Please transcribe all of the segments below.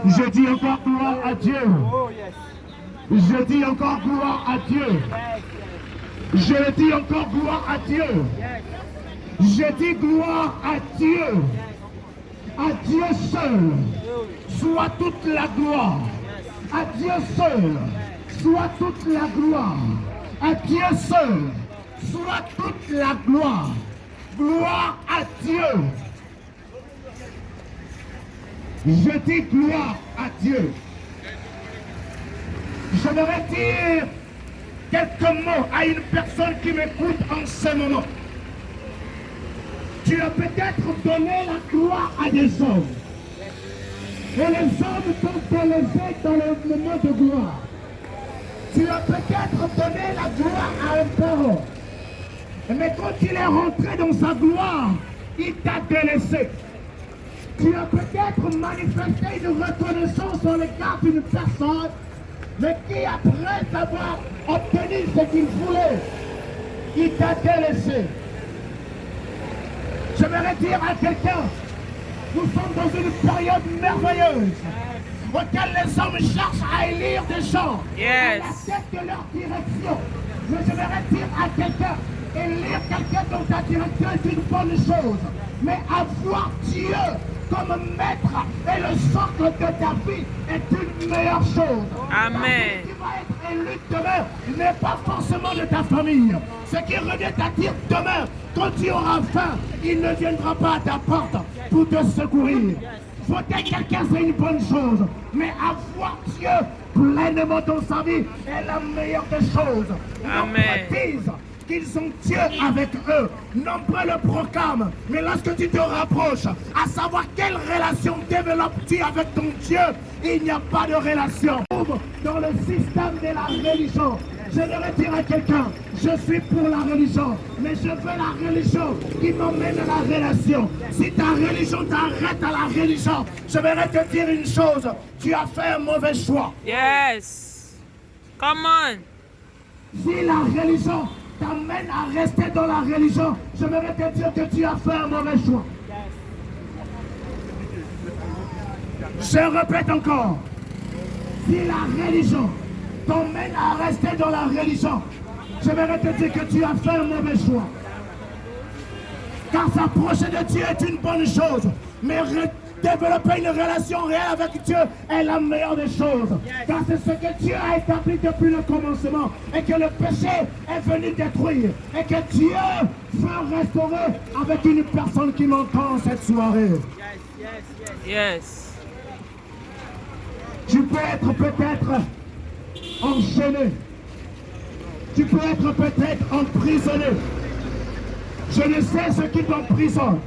Je dis encore gloire à Dieu. Je dis encore gloire à Dieu. Je dis encore gloire à Dieu. Je dis gloire à Dieu. À Dieu seul soit toute la gloire. À Dieu seul soit toute la gloire. À Dieu seul soit toute la gloire. Gloire à Dieu. Je dis gloire à Dieu. J'aimerais dire quelques mots à une personne qui m'écoute en ce moment. Tu as peut-être donné la gloire à des hommes. Et les hommes t'ont élevé dans le moment de gloire. Tu as peut-être donné la gloire à un parent. Mais quand il est rentré dans sa gloire, il t'a délaissé. Tu as peut-être manifesté une reconnaissance dans l'égard d'une personne, mais qui après avoir obtenu ce qu'il voulait, il t'a délaissé. J'aimerais dire à quelqu'un, nous sommes dans une période merveilleuse, auquel les hommes cherchent à élire des gens à la tête de leur direction. Mais j'aimerais dire à quelqu'un, élire quelqu'un dans ta direction est une bonne chose, mais avoir Dieu comme maître et le socle de ta vie est une meilleure chose. Amen. Ce qui va être élu demain n'est pas forcément de ta famille. Ce qui revient à dire demain, quand tu auras faim, il ne viendra pas à ta porte pour te secourir. Voter quelqu'un, c'est une bonne chose, mais avoir Dieu pleinement dans sa vie est la meilleure des choses. Amen. Disent qu'ils ont Dieu avec eux. Nombreux le proclament, mais lorsque tu te rapproches, à savoir quelle relation développes-tu avec ton Dieu, il n'y a pas de relation. Dans le système de la religion, je devrais dire à quelqu'un, je suis pour la religion, mais je veux la religion qui m'emmène à la relation. Si ta religion t'arrête à la religion, je vais te dire une chose, tu as fait un mauvais choix. Yes. Come on. Si la religion t'amène à rester dans la religion, je vais te dire que tu as fait un mauvais choix. Je répète encore, si la religion t'emmène à rester dans la religion, je vais te dire que tu as fait un mauvais choix. Car s'approcher de Dieu est une bonne chose, mais développer une relation réelle avec Dieu est la meilleure des choses. Car c'est ce que Dieu a établi depuis le commencement et que le péché est venu détruire et que Dieu veut restaurer avec une personne qui m'entend cette soirée. Yes. Tu peux être peut-être enchaîné. Tu peux être peut-être emprisonné. Je ne sais ce qui t'emprisonne.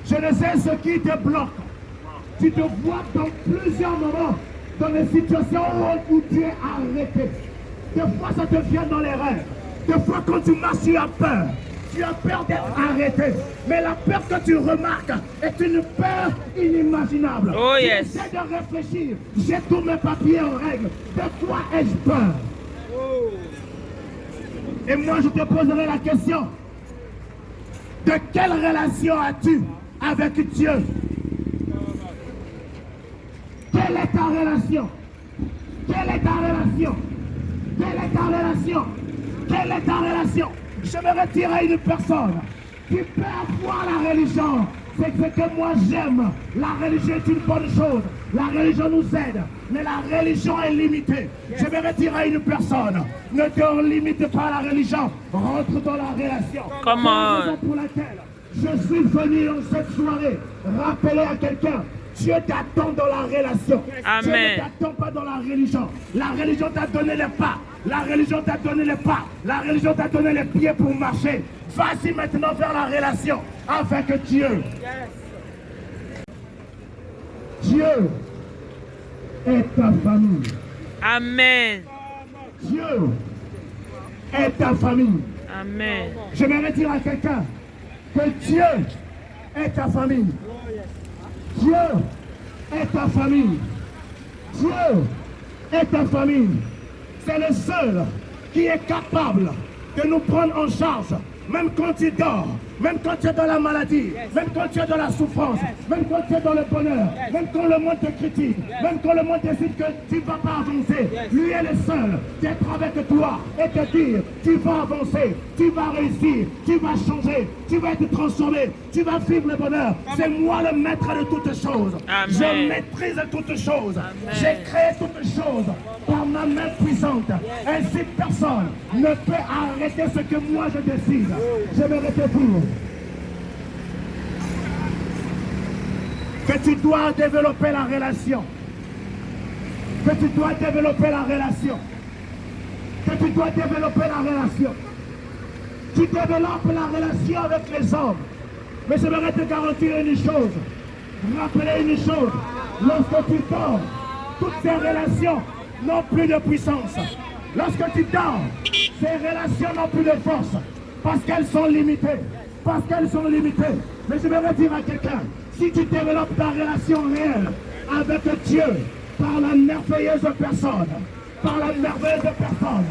Je ne sais ce qui te bloque. Tu te vois dans plusieurs moments dans des situations où tu es arrêté. Des fois ça te vient dans les rêves. Des fois quand tu marches tu as peur. Tu as peur d'être arrêté. Mais la peur que tu remarques est une peur inimaginable. Oh yes. J'essaie de réfléchir. J'ai tous mes papiers en règle. De quoi ai-je peur? Et moi je te poserai la question. De quelle relation as-tu avec Dieu? Quelle est ta relation? Quelle est ta relation? Quelle est ta relation? Quelle est ta relation? Je me retire à une personne qui peut avoir la religion. C'est ce que moi j'aime. La religion est une bonne chose. La religion nous aide. Mais la religion est limitée. Je me retire à une personne. Ne te limite pas à la religion. Rentre dans la relation. Come on. C'est la raison pour laquelle je suis venu dans cette soirée rappeler à quelqu'un. Dieu t'attend dans la relation. Amen. Dieu ne t'attend pas dans la religion. La religion t'a donné les pas. La religion t'a donné les pas. La religion t'a donné les pieds pour marcher. Vas-y maintenant vers la relation avec Dieu. Dieu est ta famille. Amen. Dieu est ta famille. Amen. Je vais dire à quelqu'un que Dieu est ta famille. Dieu est ta famille. Dieu est ta famille. C'est le seul qui est capable de nous prendre en charge. Même quand tu dors, même quand tu es dans la maladie, même quand tu es dans la souffrance, même quand tu es dans le bonheur, même quand le monde te critique, même quand le monde décide que tu ne vas pas avancer, lui est le seul d'être avec toi et te dire, tu vas avancer, tu vas réussir, tu vas changer, tu vas être transformé, tu vas vivre le bonheur. C'est moi le maître de toutes choses. Amen. Je maîtrise toutes choses. Amen. J'ai créé toutes choses par ma main puissante. Ainsi personne ne peut arrêter ce que moi je décide. Je vais répéter que tu dois développer la relation. Que tu dois développer la relation. Que tu dois développer la relation. Tu développes la relation avec les hommes. Mais je voudrais te garantir une chose. Rappelez une chose. Lorsque tu dors, toutes ces relations n'ont plus de puissance. Lorsque tu dors, ces relations n'ont plus de force. Parce qu'elles sont limitées. Parce qu'elles sont limitées. Mais je voudrais dire à quelqu'un, si tu développes ta relation réelle avec Dieu, par la merveilleuse personne, par la merveilleuse personne,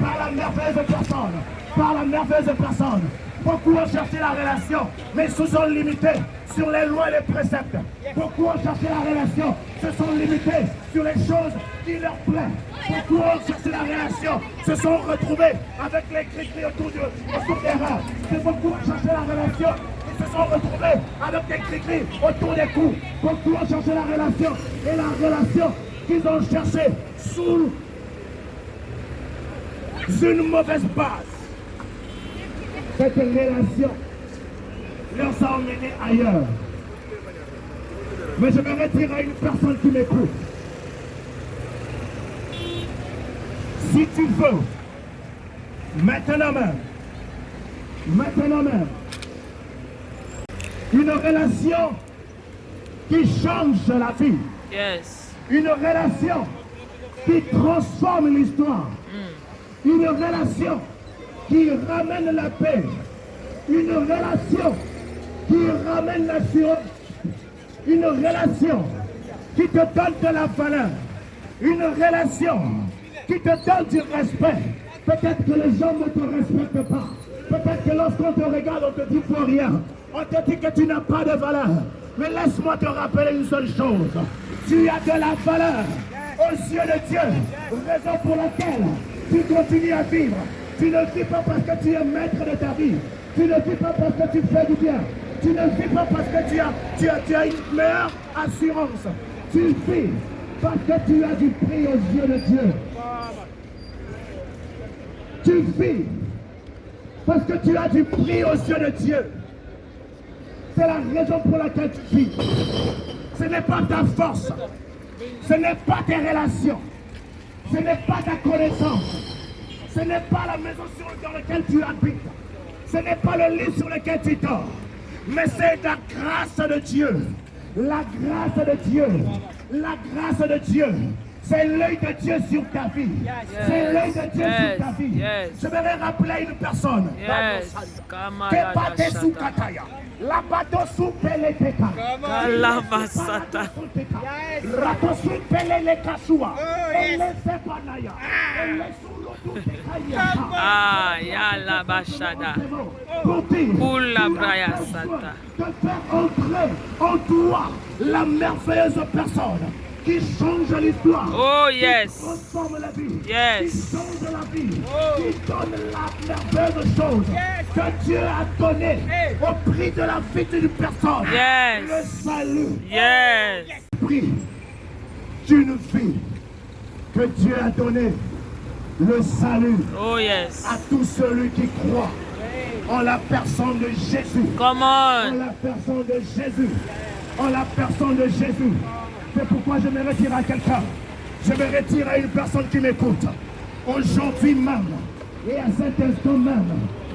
par la merveilleuse personne, par la merveilleuse personne. Beaucoup ont cherché la relation, mais se sont limités sur les lois et les préceptes. Beaucoup ont cherché la relation, se sont limités sur les choses qui leur plaisent. Beaucoup ont cherché la relation, se sont retrouvés avec les cris autour des reins. Beaucoup ont cherché la relation, ils se sont retrouvés avec des cris autour des coups. Beaucoup ont cherché la relation, et la relation qu'ils ont cherchée sous une mauvaise base. Cette relation leur a emmené ailleurs. Mais je me retire à une personne qui m'écoute. Si tu veux, maintenant même, une relation qui change la vie, Yes. une relation qui transforme l'histoire, une relation qui ramène la paix, une relation qui ramène l'assurance, une relation qui te donne de la valeur, une relation qui te donne du respect. Peut-être que les gens ne te respectent pas. Peut-être que lorsqu'on te regarde, on te dit pour rien. On te dit que tu n'as pas de valeur. Mais laisse-moi te rappeler une seule chose. Tu as de la valeur aux yeux de Dieu. Raison pour laquelle tu continues à vivre. Tu ne vis pas parce que tu es maître de ta vie. Tu ne vis pas parce que tu fais du bien. Tu ne vis pas parce que tu as une meilleure assurance. Tu vis parce que tu as du prix aux yeux de Dieu. Tu vis parce que tu as du prix aux yeux de Dieu. C'est la raison pour laquelle tu vis. Ce n'est pas ta force. Ce n'est pas tes relations. Ce n'est pas ta connaissance. Ce n'est pas la maison dans laquelle tu habites. Ce n'est pas le lit sur lequel tu dors. Mais c'est la grâce de Dieu. La grâce de Dieu. La grâce de Dieu. C'est l'œil de Dieu sur ta vie. C'est l'œil de Dieu sur ta vie. Je vais rappeler une personne. Yes. La bateau sous Peleteka. Kalabasata. Rato sous Pelelekasua. Elle est Sepanaya. Elle est sous l'eau. Ah, yala bashada. Kula braya sata. De faire entrer en toi la merveilleuse personne qui change l'histoire. Oh yes. Qui transforme la vie. Yes. Qui change la vie. Qui donne la merveilleuse chose que Dieu a donnée au prix de la vie d'une personne. Yes. Le salut. Yes. Prix d'une vie que Dieu a donné. Le salut Oh yes. à tout celui qui croit en la personne de Jésus. Come En on. la personne de Jésus. En la personne de Jésus. C'est pourquoi je me retire à quelqu'un. Je me retire à une personne qui m'écoute. Aujourd'hui même, et à cet instant même,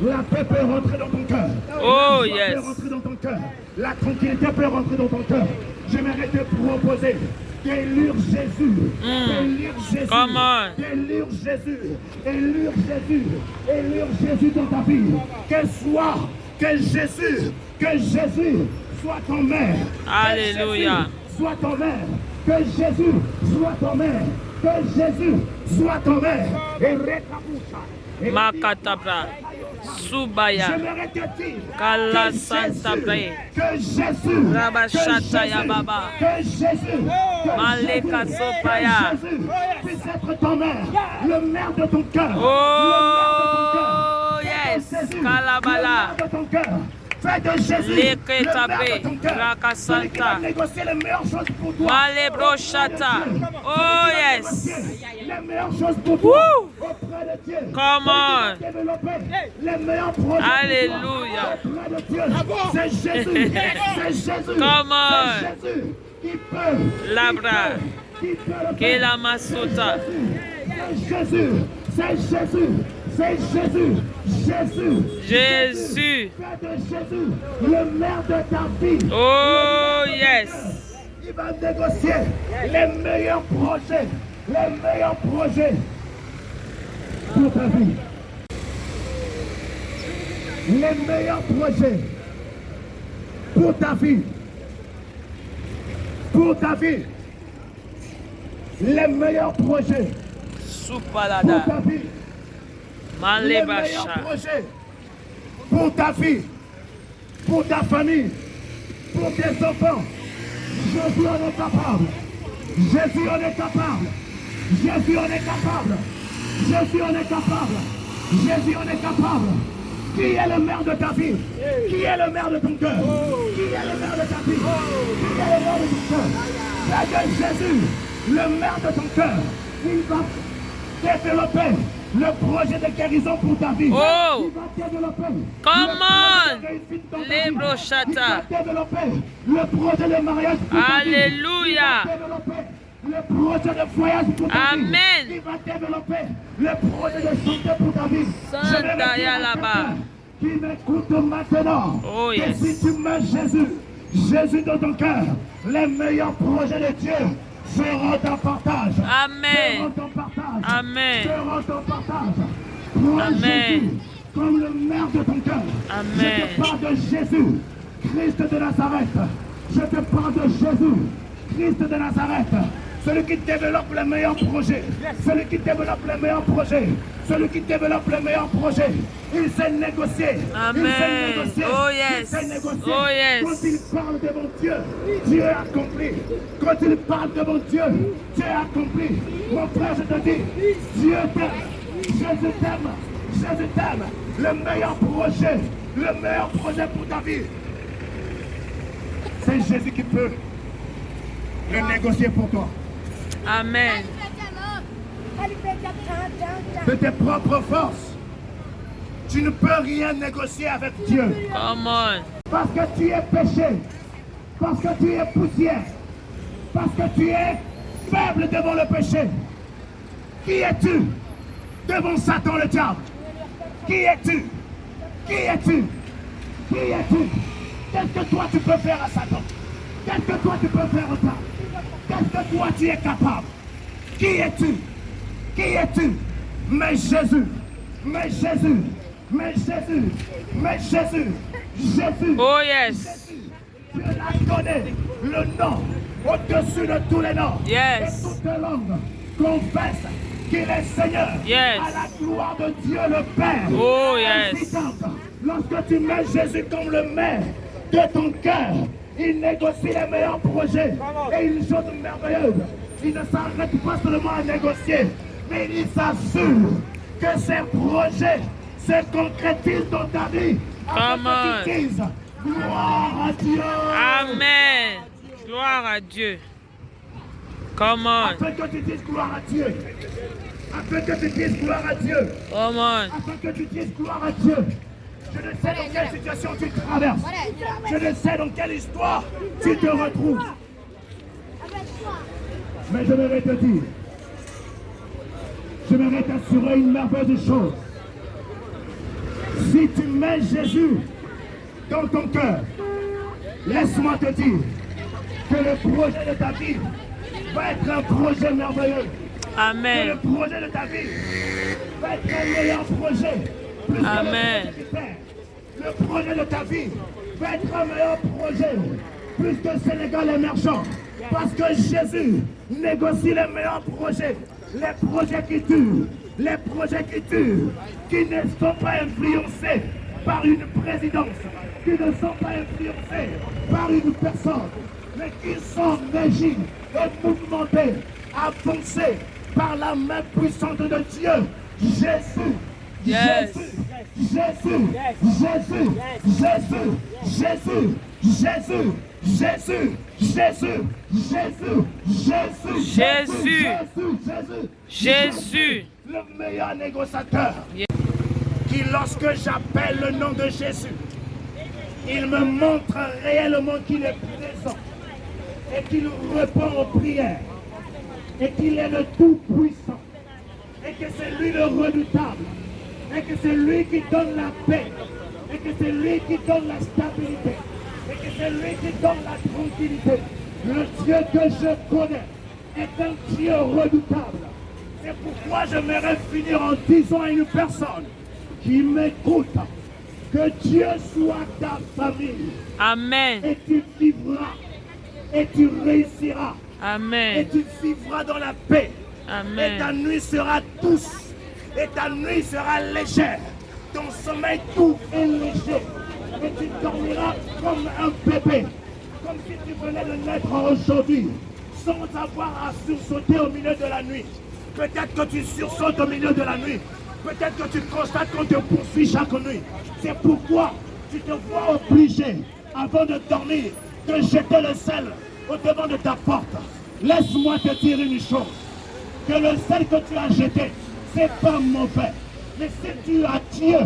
la paix peut rentrer dans ton cœur. Oh, La joie yes. peut rentrer dans ton cœur. La tranquillité peut rentrer dans ton cœur. J'aimerais te proposer d'élire Jésus. D'élire Jésus. Come on. D'élire Jésus. Élire Jésus. Élire Jésus dans ta vie. Que Jésus soit ton maire. Alléluia. Soit ton maire, que Jésus soit ton maire, que Jésus soit ton maire. Et Makatabra. Subaya. J'aimerais te dire Kala Santa Bre. que Jésus, Rabashata ya Baba. que Jésus, Maleka Sopaya. puisse être ton maire, le maire de ton cœur, Oh, yes. Kalabala. le maire de ton cœur. Fais de Jésus Leke le maire Tabre. de ton cœur. Raka Celui qui va Santa. négocier les meilleures choses pour toi. Malebro Shata. Oh, yes. Les meilleures choses pour toi. Woo. Auprès de Dieu. Come on. Développer les meilleurs projets. Alléluia. Auprès de Dieu. C'est Jésus. C'est Jésus. Come on. C'est Jésus qui peut. Labra. Qui peut le faire. Kela Masota. C'est Jésus. C'est Jésus. C'est Jésus. Jésus. Jésus. Fais de Jésus le maire de ta vie. Oh, yes. Il va négocier les meilleurs projets. Les meilleurs projets pour ta vie. Les meilleurs projets pour ta vie. Pour ta vie. Les meilleurs projets pour Supalada. ta vie. Les meilleurs Malebasha. projets pour ta vie, pour ta famille, pour tes enfants. Jésus en est capable. Jésus en est capable. Jésus en est capable. Jésus en est capable. Jésus en est capable. Qui est le maire de ta vie? Qui est le maire de ton cœur? Qui est le maire de ta vie? Qui est le maire de ton cœur? C'est de Jésus, le maire de ton cœur. Il va développer le projet de guérison pour ta vie. Oh. Il va développer Come le projet on. de réussite dans ta Les vie. brochata. Il va développer le projet de mariage pour ta vie. Alléluia. Il va développer le projet de voyage pour ta Amen. vie. Il va développer le projet de santé pour ta vie. Santa Je vais dire à Yalaba. quelqu'un qui m'écoute maintenant, Oh, que yes. si tu mets Jésus dans ton cœur, les meilleurs projets de Dieu seront ton partage. Amen. Seront ton partage. Amen. Seront ton partage. Prends Amen. Jésus comme le maire de ton cœur. Amen. Je te parle de Jésus, Christ de Nazareth. Je te parle de Jésus, Christ de Nazareth. Celui qui développe les meilleurs projets. Celui qui développe les meilleurs projets. Celui qui développe les meilleurs projets. Il sait négocier. Amen. Il sait négocier. Oh, Il yes. sait négocier. Oh, yes. Quand il parle devant Dieu, Dieu a accompli. Quand il parle devant Dieu, Dieu a accompli. Mon frère, je te dis, Dieu t'aime. Jésus t'aime. Jésus t'aime. Le meilleur projet pour ta vie. C'est Jésus qui peut le négocier pour toi. Amen. De tes propres forces, tu ne peux rien négocier avec Dieu. Come on. Parce que tu es péché, parce que tu es poussière, parce que tu es faible devant le péché. Qui es-tu devant Satan le diable? Qui es-tu? Qui es-tu? Qui es-tu? Qu'est-ce que toi tu peux faire à Satan? Qu'est-ce que toi tu peux faire au diable? Qu'est-ce que toi tu es capable? Qui es-tu? Qui es-tu? Mais Jésus, mais Jésus, mais Jésus, mais Jésus, Jésus. Oh, yes. Dieu l'a donné le nom au-dessus de tous les noms. Yes. Et toutes les langues confessent qu'il est Seigneur. Yes. À la gloire de Dieu le Père. Oh, yes. Ainsi donc, lorsque tu mets Jésus comme le maire de ton cœur, il négocie les meilleurs projets. Et une chose merveilleuse, il ne s'arrête pas seulement à négocier, mais il s'assure que ces projets se concrétisent dans ta vie. Come Afin que tu dises, gloire à Dieu. Amen. Gloire à Dieu. Come on. Afin que tu dises gloire à Dieu. Afin que tu dises gloire à Dieu. Come on. Afin que tu dises gloire à Dieu. Je ne sais dans quelle situation tu traverses. Je ne sais dans quelle histoire tu te retrouves. Mais je vais te dire, je vais t'assurer une merveilleuse chose. Si tu mets Jésus dans ton cœur, laisse-moi te dire que le projet de ta vie va être un projet merveilleux. Que Amen. le projet de ta vie va être un meilleur projet. Plus que Amen. le projet du Père. Le projet de ta vie va être un meilleur projet. Plus que Sénégal émergent. Parce que Jésus négocie les meilleurs projets. Les projets qui durent. les projets qui tuent, qui ne sont pas influencés par une présidence, qui ne sont pas influencés par une personne, mais qui sont régis et mouvementés, avancés par la main puissante de Dieu. Jésus, Yes. Jésus, Jésus, Jésus, Jésus, Jésus, Jésus, Jésus, Jésus, Jésus, Jésus. Jésus, Jésus. le meilleur négociateur. Qui, lorsque j'appelle le nom de Jésus, il me montre réellement qu'il est présent et qu'il répond aux prières et qu'il est le Tout-Puissant et que c'est lui le redoutable et que c'est lui qui donne la paix et que c'est lui qui donne la stabilité et que c'est lui qui donne la tranquillité. Le Dieu que je connais est un Dieu redoutable. C'est pourquoi j'aimerais finir en disant à une personne qui m'écoute que Dieu soit ta famille. Amen. Et tu vivras et tu réussiras et Amen. tu vivras dans la paix. Et ta Amen. nuit sera douce et ta nuit sera légère. Ton sommeil tout est léger et tu dormiras comme un bébé, comme si tu venais de naître aujourd'hui, sans avoir à sursauter au milieu de la nuit. Peut-être que tu sursautes au milieu de la nuit. Peut-être que tu constates qu'on te poursuit chaque nuit. C'est pourquoi tu te vois obligé, avant de dormir, de jeter le sel au devant de ta porte. Laisse-moi te dire une chose. Que le sel que tu as jeté, c'est pas mauvais. Mais si tu as Dieu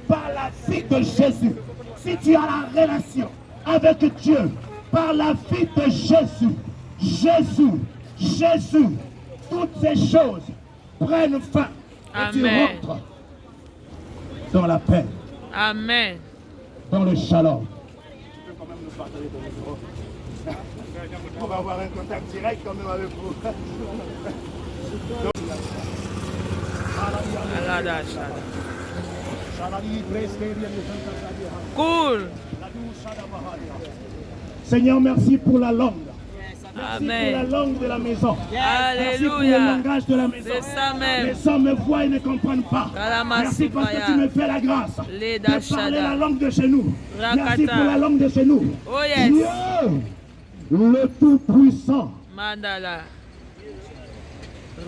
par la vie de Jésus, si tu as la relation avec Dieu par la vie de Jésus, Jésus, toutes ces choses prennent fin et tu Amen. rentres dans la paix, Amen. dans le shalom. Tu peux quand même nous partager ton numéro. On va avoir un contact direct quand même avec vous. Cool. Seigneur, merci pour la langue. Merci pour la Amen. langue de la maison. Merci pour le Alléluia. langage de la maison. C'est ça même. Les hommes me voient et ne comprennent pas. Merci parce que tu me fais la grâce de parler la langue de chez nous. Merci pour la langue de chez nous. Oh yes. Dieu, le Tout-Puissant, Mandala.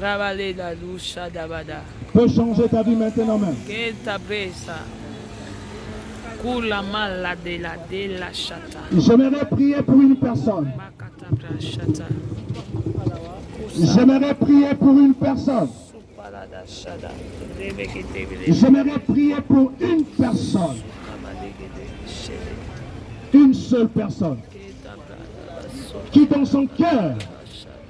Rabaleda lusha dabada. peut changer ta vie maintenant même. Keta bresa. Kula mala de la chata. J'aimerais prier pour une personne. Makata brashata. J'aimerais prier pour une personne. Supalada shada. Rebekete J'aimerais prier pour une personne. Une seule personne qui dans son cœur